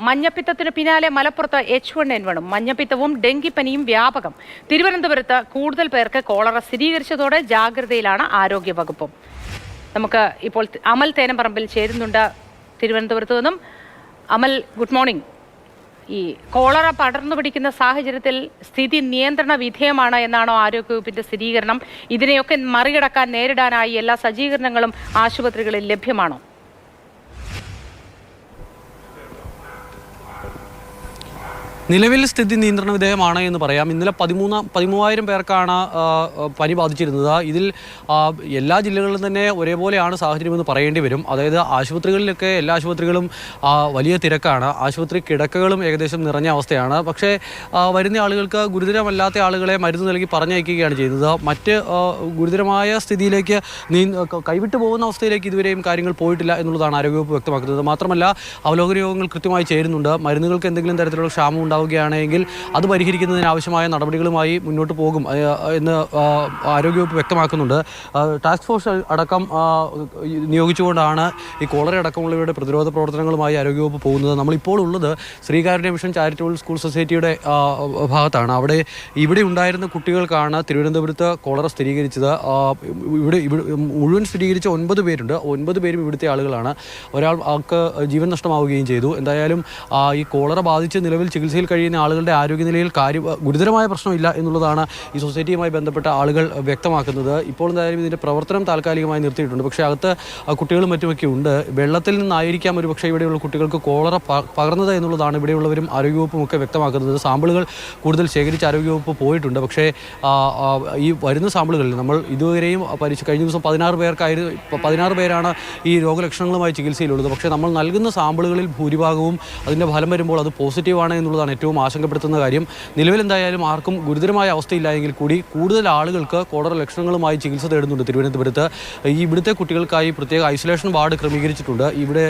മഞ്ഞപ്പിത്തത്തിന് പിന്നാലെ മലപ്പുറത്ത് H1N1 മഞ്ഞപ്പിത്തവും ഡെങ്കിപ്പനിയും വ്യാപകം. തിരുവനന്തപുരത്ത് കൂടുതൽ പേർക്ക് കോളറ സ്ഥിരീകരിച്ചതോടെ ജാഗ്രതയിലാണ് ആരോഗ്യവകുപ്പും. നമുക്ക് ഇപ്പോൾ അമൽ തേനംപറമ്പിൽ ചേരുന്നുണ്ട് തിരുവനന്തപുരത്ത് നിന്നും. അമൽ, ഗുഡ് മോർണിംഗ്. ഈ കോളറ പടർന്നു പിടിക്കുന്ന സാഹചര്യത്തിൽ സ്ഥിതി നിയന്ത്രണ വിധേയമാണ് എന്നാണോ ആരോഗ്യവകുപ്പിന്റെ സ്ഥിരീകരണം? ഇതിനെയൊക്കെ മറികടക്കാൻ നേരിടാനായി എല്ലാ സജ്ജീകരണങ്ങളും ആശുപത്രികളിൽ ലഭ്യമാണോ? നിലവിൽ സ്ഥിതി നിയന്ത്രണ വിധേയമാണ് എന്ന് പറയാം. ഇന്നലെ 13,000 പേർക്കാണ് പനി ബാധിച്ചിരുന്നത്. ഇതിൽ എല്ലാ ജില്ലകളിലും തന്നെ ഒരേപോലെയാണ് സാഹചര്യമെന്ന് പറയേണ്ടി വരും. അതായത് ആശുപത്രികളിലൊക്കെ എല്ലാ ആശുപത്രികളും വലിയ തിരക്കാണ്. ആശുപത്രി കിടക്കകളും ഏകദേശം നിറഞ്ഞ അവസ്ഥയാണ്. പക്ഷേ വരുന്ന ആളുകൾക്ക് ഗുരുതരമല്ലാത്ത ആളുകളെ മരുന്ന് നൽകി പറഞ്ഞയക്കുകയാണ് ചെയ്യുന്നത്. മറ്റ് ഗുരുതരമായ സ്ഥിതിയിലേക്ക് കൈവിട്ടു പോകുന്ന അവസ്ഥയിലേക്ക് ഇതുവരെയും കാര്യങ്ങൾ പോയിട്ടില്ല എന്നുള്ളതാണ് ആരോഗ്യവകുപ്പ് വ്യക്തമാക്കുന്നത്. മാത്രമല്ല, അവലോകന യോഗങ്ങൾ കൃത്യമായി ചേരുന്നുണ്ട്. മരുന്നുകൾക്ക് എന്തെങ്കിലും തരത്തിലുള്ള ക്ഷാമം ഉണ്ടാവുകയാണെങ്കിൽ അത് പരിഹരിക്കുന്നതിന് ആവശ്യമായ നടപടികളുമായി മുന്നോട്ട് പോകും എന്ന് ആരോഗ്യവകുപ്പ് വ്യക്തമാക്കുന്നുണ്ട്. ടാസ്ക് ഫോഴ്സ് അടക്കം നിയോഗിച്ചുകൊണ്ടാണ് ഈ കോളറ അടക്കമുള്ളവരുടെ പ്രതിരോധ പ്രവർത്തനങ്ങളുമായി ആരോഗ്യവകുപ്പ് പോകുന്നത്. നമ്മളിപ്പോൾ ഉള്ളത് ശ്രീകാരുണ്യ മിഷൻ ചാരിറ്റബിൾ സ്കൂൾ സൊസൈറ്റിയുടെ ഭാഗത്താണ്. ഇവിടെ ഉണ്ടായിരുന്ന കുട്ടികൾക്കാണ് തിരുവനന്തപുരത്ത് കോളറ സ്ഥിരീകരിച്ചത്. ഇവിടെ മുഴുവൻ സ്ഥിരീകരിച്ച 9 പേരുണ്ട്. 9 പേരും ഇവിടുത്തെ ആളുകളാണ്. ഒരാൾക്ക് ജീവൻ നഷ്ടമാവുകയും ചെയ്തു. എന്തായാലും ഈ കോളറ ബാധിച്ച് നിലവിൽ ചികിത്സയിൽ കഴിയുന്ന ആളുകളുടെ ആരോഗ്യനിലയിൽ ഗുരുതരമായ പ്രശ്നമില്ല എന്നുള്ളതാണ് ഈ സൊസൈറ്റിയുമായി ബന്ധപ്പെട്ട ആളുകൾ വ്യക്തമാക്കുന്നത്. ഇപ്പോൾ എന്തായാലും ഇതിൻ്റെ പ്രവർത്തനം താൽക്കാലികമായി നിർത്തിയിട്ടുണ്ട്. പക്ഷേ അകത്ത് കുട്ടികളും മറ്റുമൊക്കെ ഉണ്ട്. വെള്ളത്തിൽ നിന്നായിരിക്കാം ഒരു പക്ഷേ ഇവിടെയുള്ള കുട്ടികൾക്ക് കോളറ പകർന്നത് എന്നുള്ളതാണ് ഇവിടെയുള്ളവരും ആരോഗ്യവകുപ്പും ഒക്കെ വ്യക്തമാക്കുന്നത്. സാമ്പിളുകൾ കൂടുതൽ ശേഖരിച്ച് ആരോഗ്യവകുപ്പ് പോയിട്ടുണ്ട്. പക്ഷേ ഈ വരുന്ന സാമ്പിളുകളിൽ നമ്മൾ ഇതുവരെയും കഴിഞ്ഞ ദിവസം 16 പേരാണ് ഈ രോഗലക്ഷണങ്ങളുമായി ചികിത്സയിലുള്ളത്. പക്ഷേ നമ്മൾ നൽകുന്ന സാമ്പിളുകളിൽ ഭൂരിഭാഗവും അതിൻ്റെ ഫലം വരുമ്പോൾ അത് പോസിറ്റീവാണ് എന്നുള്ളതാണ് ഏറ്റവും ആശങ്കപ്പെടുത്തുന്ന കാര്യം. നിലവിൽ എന്തായാലും ആർക്കും ഗുരുതരമായ അവസ്ഥയില്ല എങ്കിൽ കൂടി കൂടുതൽ ആളുകൾക്ക് കോളറ ലക്ഷണങ്ങളുമായി ചികിത്സ തേടുന്നുണ്ട് തിരുവനന്തപുരത്ത്. ഇവിടുത്തെ കുട്ടികൾക്കായി പ്രത്യേക ഐസൊലേഷൻ വാർഡ് ക്രമീകരിച്ചിട്ടുണ്ട്. ഇവിടെ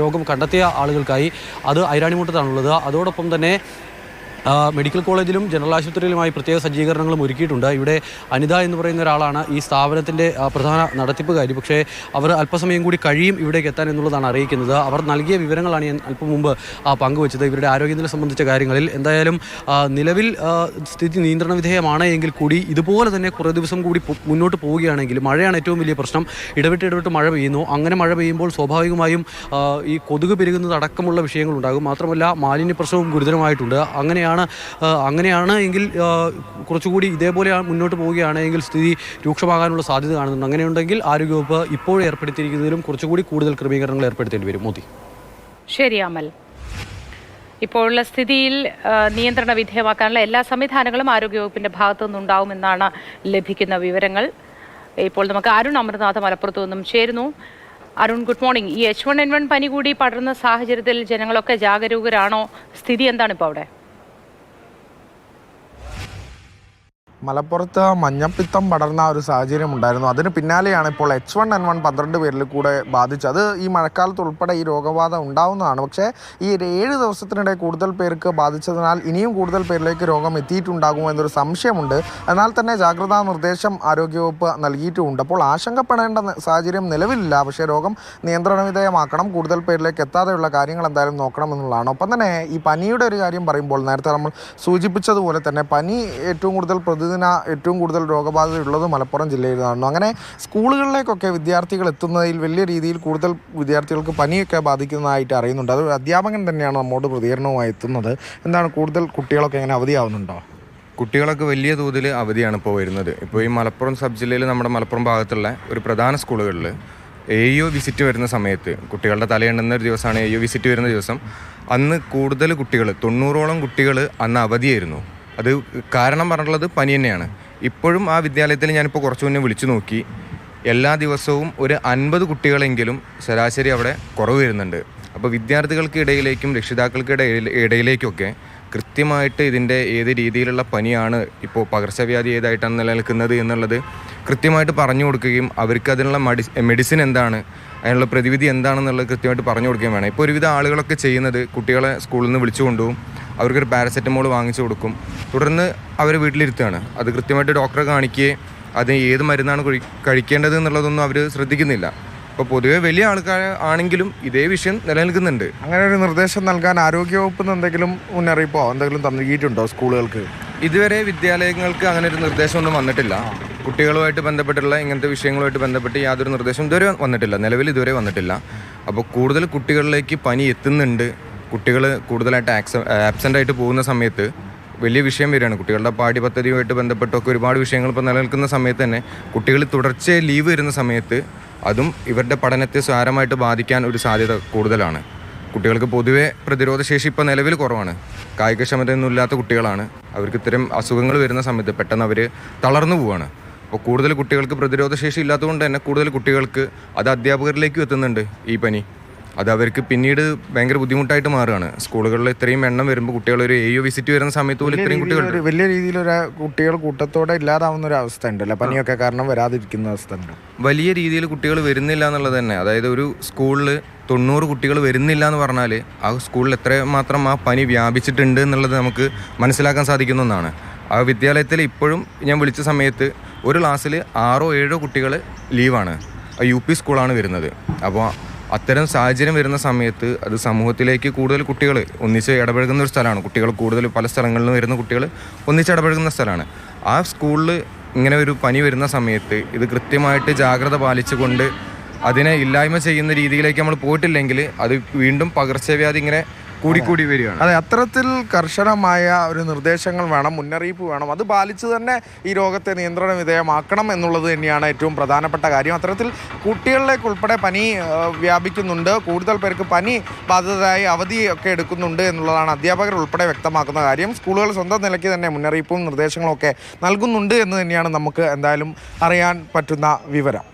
രോഗം കണ്ടെത്തിയ ആളുകൾക്കായി. അത് ഐരാണിമുട്ടത്താണുള്ളത്. അതോടൊപ്പം തന്നെ മെഡിക്കൽ കോളേജിലും ജനറൽ ആശുപത്രിയിലുമായി പ്രത്യേക സജ്ജീകരണങ്ങളും ഒരുക്കിയിട്ടുണ്ട്. ഇവിടെ അനിത എന്ന് പറയുന്ന ഒരാളാണ് ഈ സ്ഥാപനത്തിൻ്റെ പ്രധാന നടത്തിപ്പുകാരി. പക്ഷേ അവർ അല്പസമയം കൂടി കഴിയും ഇവിടേക്ക് എത്താൻ എന്നുള്ളതാണ് അറിയിക്കുന്നത്. അവർ നൽകിയ വിവരങ്ങളാണ് ഞാൻ അല്പം മുമ്പ് പങ്കുവച്ചത് ഇവരുടെ ആരോഗ്യനില സംബന്ധിച്ച കാര്യങ്ങളിൽ. എന്തായാലും നിലവിൽ സ്ഥിതി നിയന്ത്രണ വിധേയമാണ് എങ്കിൽ കൂടി ഇതുപോലെ തന്നെ കുറേ ദിവസം കൂടി മുന്നോട്ട് പോവുകയാണെങ്കിൽ, മഴയാണ് ഏറ്റവും വലിയ പ്രശ്നം. ഇടവിട്ട് മഴ പെയ്യുന്നു. അങ്ങനെ മഴ പെയ്യുമ്പോൾ സ്വാഭാവികമായും ഈ കൊതുക് പെരുകുന്നത് അടക്കമുള്ള വിഷയങ്ങളുണ്ടാകും. മാത്രമല്ല മാലിന്യ പ്രശ്നവും ഗുരുതരമായിട്ടുണ്ട്. അങ്ങനെയാണ് എങ്കിൽ കുറച്ചുകൂടി ഇതേപോലെ മുന്നോട്ട് പോവുകയാണെങ്കിൽ സ്ഥിതി രൂക്ഷമാകാനുള്ള സാധ്യത കാണുന്നുണ്ട്. അങ്ങനെയുണ്ടെങ്കിൽ ആരോഗ്യവകുപ്പ് ഇപ്പോഴും ഏർപ്പെടുത്തിയിരിക്കുന്നതിലും കുറച്ചുകൂടി കൂടുതൽ ക്രമീകരണങ്ങൾ ഏർപ്പെടുത്തേണ്ടി വരും. മോദി. ശരി അമൽ. ഇപ്പോഴുള്ള സ്ഥിതിയിൽ നിയന്ത്രണ വിധേയമാക്കാനുള്ള എല്ലാ സംവിധാനങ്ങളും ആരോഗ്യവകുപ്പിന്റെ ഭാഗത്തു നിന്നുണ്ടാവുമെന്നാണ് ലഭിക്കുന്ന വിവരങ്ങൾ. ഇപ്പോൾ നമുക്ക് അരുൺ അമൃതനാഥ് മലപ്പുറത്തു നിന്നും ചേരുന്നു. Arun, good morning. ഈ H1N1 പനി കൂടി പടർന്ന സാഹചര്യത്തിൽ ജനങ്ങളൊക്കെ ജാഗരൂകരാണോ? സ്ഥിതി എന്താണ് ഇപ്പോൾ അവിടെ? മലപ്പുറത്ത് മഞ്ഞപ്പിത്തം പടർന്ന ഒരു സാഹചര്യം ഉണ്ടായിരുന്നു. അതിന് പിന്നാലെയാണ് ഇപ്പോൾ H1N1 12 പേരിൽ കൂടെ ബാധിച്ചത്. ഈ മഴക്കാലത്ത് ഉൾപ്പെടെ ഈ രോഗബാധ ഉണ്ടാവുന്നതാണ്. പക്ഷേ ഈ 7 ദിവസത്തിനിടെ കൂടുതൽ പേർക്ക് ബാധിച്ചതിനാൽ ഇനിയും കൂടുതൽ പേരിലേക്ക് രോഗം എത്തിയിട്ടുണ്ടാകുമോ എന്നൊരു സംശയമുണ്ട്. എന്നാൽ തന്നെ ജാഗ്രതാ നിർദ്ദേശം ആരോഗ്യവകുപ്പ് നൽകിയിട്ടുമുണ്ട്. അപ്പോൾ ആശങ്കപ്പെടേണ്ട സാഹചര്യം നിലവിലില്ല. പക്ഷേ രോഗം നിയന്ത്രണ വിധേയമാക്കണം, കൂടുതൽ പേരിലേക്ക് എത്താതെയുള്ള കാര്യങ്ങൾ എന്തായാലും നോക്കണം എന്നുള്ളതാണ്. ഒപ്പം തന്നെ ഈ പനിയുടെ ഒരു കാര്യം പറയുമ്പോൾ നേരത്തെ നമ്മൾ സൂചിപ്പിച്ചതുപോലെ തന്നെ പനി ഏറ്റവും കൂടുതൽ ഏറ്റവും കൂടുതൽ രോഗബാധയുള്ളത് മലപ്പുറം ജില്ലയിലാണ്. അങ്ങനെ സ്കൂളുകളിലേക്കൊക്കെ വിദ്യാർത്ഥികൾ എത്തുന്നതിൽ വലിയ രീതിയിൽ കൂടുതൽ വിദ്യാർത്ഥികൾക്ക് പനിയൊക്കെ ബാധിക്കുന്നതായിട്ട് അറിയുന്നുണ്ട്. അത് അധ്യാപകൻ തന്നെയാണ് നമ്മോട് പ്രതികരണവുമായി എത്തുന്നത്. എന്താണ് കൂടുതൽ കുട്ടികളൊക്കെ എങ്ങനെ അവധിയാവുന്നുണ്ടോ? കുട്ടികളൊക്കെ വലിയ തോതിൽ അവധിയാണ് ഇപ്പോൾ വരുന്നത്. ഇപ്പോൾ ഈ മലപ്പുറം സബ് ജില്ലയിൽ നമ്മുടെ മലപ്പുറം ഭാഗത്തുള്ള ഒരു പ്രധാന സ്കൂളുകളിൽ AO വിസിറ്റ് വരുന്ന സമയത്ത്, കുട്ടികളുടെ തലയെണ്ണുന്ന ഒരു ദിവസമാണ് AO വിസിറ്റ് വരുന്ന ദിവസം, അന്ന് കൂടുതൽ കുട്ടികൾ 90ഓളം കുട്ടികൾ അന്ന് അവധിയായിരുന്നു. അത് കാരണം പറഞ്ഞിട്ടുള്ളത് പനി തന്നെയാണ്. ഇപ്പോഴും ആ വിദ്യാലയത്തിൽ ഞാനിപ്പോൾ കുറച്ചു മുന്നേ വിളിച്ചു നോക്കി, എല്ലാ ദിവസവും ഒരു 50 കുട്ടികളെങ്കിലും ശരാശരി അവിടെ കുറവ് വരുന്നുണ്ട്. അപ്പോൾ വിദ്യാർത്ഥികൾക്ക് ഇടയിലേക്കും രക്ഷിതാക്കൾക്ക് ഇടയിലേക്കൊക്കെ കൃത്യമായിട്ട് ഇതിൻ്റെ ഏത് രീതിയിലുള്ള പനിയാണ്, ഇപ്പോൾ പകർച്ചവ്യാധി ഏതായിട്ടാണ് നിലനിൽക്കുന്നത് എന്നുള്ളത് കൃത്യമായിട്ട് പറഞ്ഞു കൊടുക്കുകയും അവർക്ക് അതിനുള്ള മെഡിസിൻ എന്താണ്, അതിനുള്ള പ്രതിവിധി എന്താണെന്നുള്ളത് കൃത്യമായിട്ട് പറഞ്ഞു കൊടുക്കുകയും വേണം. ഇപ്പോൾ ഒരുവിധ ആളുകളൊക്കെ ചെയ്യുന്നത് കുട്ടികളെ സ്കൂളിൽ നിന്ന് വിളിച്ചു കൊണ്ടുപോകും, അവർക്കൊരു പാരസെറ്റമോൾ വാങ്ങിച്ചു കൊടുക്കും, തുടർന്ന് അവർ വീട്ടിലിരുത്തുകയാണ്. അത് കൃത്യമായിട്ട് ഡോക്ടറെ കാണിക്കുകയും അത് ഏത് മരുന്നാണ് കഴിക്കേണ്ടത് എന്നുള്ളതൊന്നും അവർ ശ്രദ്ധിക്കുന്നില്ല. ഇപ്പോൾ പൊതുവെ വലിയ ആൾക്കാർ ആണെങ്കിലും ഇതേ വിഷയം നിലനിൽക്കുന്നുണ്ട്. അങ്ങനെ ഒരു നിർദ്ദേശം നൽകാൻ ആരോഗ്യവകുപ്പിൽ നിന്ന് എന്തെങ്കിലും മുന്നറിയിപ്പോ എന്തെങ്കിലും നൽകിയിട്ടുണ്ടോ സ്കൂളുകൾക്ക്? ഇതുവരെ വിദ്യാലയങ്ങൾക്ക് അങ്ങനെ ഒരു നിർദ്ദേശമൊന്നും വന്നിട്ടില്ല. കുട്ടികളുമായിട്ട് ബന്ധപ്പെട്ടുള്ള ഇങ്ങനത്തെ വിഷയങ്ങളുമായിട്ട് ബന്ധപ്പെട്ട് യാതൊരു നിർദ്ദേശം ഇതുവരെ വന്നിട്ടില്ല, നിലവിൽ ഇതുവരെ വന്നിട്ടില്ല. അപ്പോൾ കൂടുതൽ കുട്ടികളിലേക്ക് പനി എത്തുന്നുണ്ട്, കുട്ടികൾ കൂടുതലായിട്ട് ആബ്സെൻ്റ് ആയിട്ട് പോകുന്ന സമയത്ത് വലിയ വിഷയം വരികയാണ്. കുട്ടികളുടെ പാഠ്യപദ്ധതിയുമായിട്ട് ബന്ധപ്പെട്ടൊക്കെ ഒരുപാട് വിഷയങ്ങൾ ഇപ്പോൾ നിലനിൽക്കുന്ന സമയത്ത് തന്നെ കുട്ടികൾ തുടർച്ചയായി ലീവ് വരുന്ന സമയത്ത് അതും ഇവരുടെ പഠനത്തെ സാരമായിട്ട് ബാധിക്കാൻ ഒരു സാധ്യത കൂടുതലാണ്. കുട്ടികൾക്ക് പൊതുവെ പ്രതിരോധശേഷി ഇപ്പോൾ നിലവിൽ കുറവാണ്, കായികക്ഷമതയൊന്നും ഇല്ലാത്ത കുട്ടികളാണ്. അവർക്ക് ഇത്തരം അസുഖങ്ങൾ വരുന്ന സമയത്ത് പെട്ടെന്ന് അവർ തളർന്നു പോവുകയാണ്. അപ്പോൾ കൂടുതൽ കുട്ടികൾക്ക് പ്രതിരോധശേഷി ഇല്ലാത്തതുകൊണ്ട് തന്നെ കൂടുതൽ കുട്ടികൾക്ക് അത് അധ്യാപകരിലേക്കും എത്തുന്നുണ്ട് ഈ പനി. അത് അവർക്ക് പിന്നീട് ഭയങ്കര ബുദ്ധിമുട്ടായിട്ട് മാറുകയാണ്. സ്കൂളുകളിൽ ഇത്രയും എണ്ണം വരുമ്പോൾ കുട്ടികൾ ഒരു AO വിസിറ്റ് വരുന്ന സമയത്ത് പോലും ഇത്രയും കുട്ടികൾ വലിയ രീതിയിലൊരു കുട്ടികൾ കൂട്ടത്തോടെ ഇല്ലാതാവുന്ന ഒരു അവസ്ഥ ഉണ്ടല്ലോ, പനിയൊക്കെ കാരണം വരാതിരിക്കുന്ന അവസ്ഥ ഉണ്ട്. വലിയ രീതിയിൽ കുട്ടികൾ വരുന്നില്ല എന്നുള്ളത് തന്നെ. അതായത് ഒരു സ്കൂളിൽ 90 കുട്ടികൾ വരുന്നില്ല എന്ന് പറഞ്ഞാൽ ആ സ്കൂളിൽ എത്രമാത്രം ആ പനി വ്യാപിച്ചിട്ടുണ്ട് എന്നുള്ളത് നമുക്ക് മനസ്സിലാക്കാൻ സാധിക്കുന്ന ഒന്നാണ്. ആ വിദ്യാലയത്തിൽ ഇപ്പോഴും ഞാൻ വിളിച്ച സമയത്ത് ഒരു ക്ലാസ്സിൽ 6 or 7 കുട്ടികൾ ലീവാണ്. UP സ്കൂളാണ് വരുന്നത്. അപ്പോൾ അത്തരം സാഹചര്യം വരുന്ന സമയത്ത് അത് സമൂഹത്തിലേക്ക് കൂടുതൽ കുട്ടികൾ ഒന്നിച്ച് ഇടപഴകുന്ന ഒരു സ്ഥലമാണ്. കുട്ടികൾ കൂടുതൽ പല സ്ഥലങ്ങളിൽ നിന്ന് വരുന്ന കുട്ടികൾ ഒന്നിച്ച് ഇടപഴകുന്ന സ്ഥലമാണ്. ആ സ്കൂളിൽ ഇങ്ങനെ ഒരു പനി വരുന്ന സമയത്ത് ഇത് കൃത്യമായിട്ട് ജാഗ്രത പാലിച്ചുകൊണ്ട് അതിനെ ഇല്ലായ്മ ചെയ്യുന്ന രീതിയിലേക്ക് നമ്മൾ പോയിട്ടില്ലെങ്കിൽ അത് വീണ്ടും പകർച്ചവ്യാധി ഇങ്ങനെ കൂടിക്കൂടി വരികയാണ്. അതെ, അത്തരത്തിൽ കർശനമായ ഒരു നിർദ്ദേശങ്ങൾ വേണം, മുന്നറിയിപ്പ് വേണം. അത് പാലിച്ച് തന്നെ ഈ രോഗത്തെ നിയന്ത്രണ വിധേയമാക്കണം എന്നുള്ളത് തന്നെയാണ് ഏറ്റവും പ്രധാനപ്പെട്ട കാര്യം. അത്തരത്തിൽ കുട്ടികളിലേക്ക് ഉൾപ്പെടെ പനി വ്യാപിക്കുന്നുണ്ട്, കൂടുതൽ പേർക്ക് പനി ബാധിതരായി അവധിയൊക്കെ എടുക്കുന്നുണ്ട് എന്നുള്ളതാണ് അധ്യാപകർ ഉൾപ്പെടെ വ്യക്തമാക്കുന്ന കാര്യം. സ്കൂളുകൾ സ്വന്തം നിലയ്ക്ക് തന്നെ മുന്നറിയിപ്പും നിർദ്ദേശങ്ങളും ഒക്കെ നൽകുന്നുണ്ട് എന്ന് തന്നെയാണ് നമുക്ക് എന്തായാലും അറിയാൻ പറ്റുന്ന വിവരം.